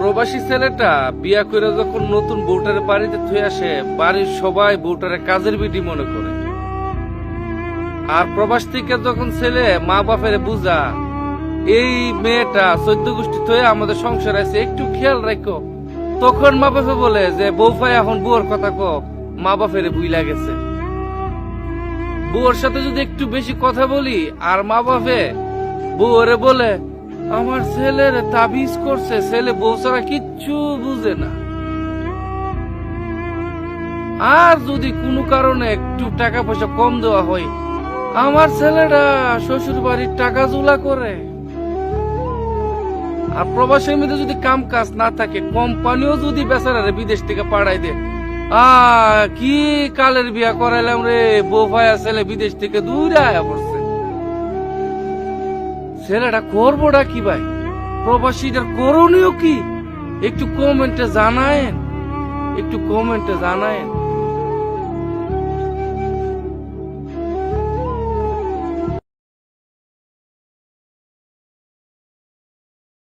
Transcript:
প্রবাসী ছেলেটা বিয়া করে যখন নতুন বউটারে বাড়িতে থুয়ে আসে, বাড়ির সবাই বউটারে কাজের বিটি মনে করে। আর প্রবাস থেকে যখন ছেলে মা বাপের বুঝা এই মেয়েটা 14 গোষ্ঠী থয়ে আমাদের সংসার আছে, একটু খেয়াল রাখো, তখন মা বাপে বলে যে বউ ভাই এখন বউর কথা কো, মা বাপের বুইলা গেছে। বউর সাথে যদি একটু বেশি কথা বলি আর মা বাপে বউরে বলে আমার ছেলের তাবিজ করছে, ছেলে বউ ছাড়া কিচ্ছু বুঝে না। আর যদি কোনো কারণে একটু টাকা পয়সা কম দেওয়া হয়, আমার ছেলেটা শ্বশুর বাড়ির টাকা জুলা করে। আর প্রবাসের মধ্যে যদি কাম কাজ না থাকে, কোম্পানিও যদি বেচারারে বিদেশ থেকে পাঠাই দে, কি কালের বিয়া করাইলাম রে, বউ ভাইয়া ছেলে বিদেশ থেকে দূরে আয়া পড়ছে। ছেলেটা করবোটা কি ভাই, প্রবাসীটার করণীয় কি, একটু কমেন্টে জানায়েন, একটু কমেন্টে জানায়েন।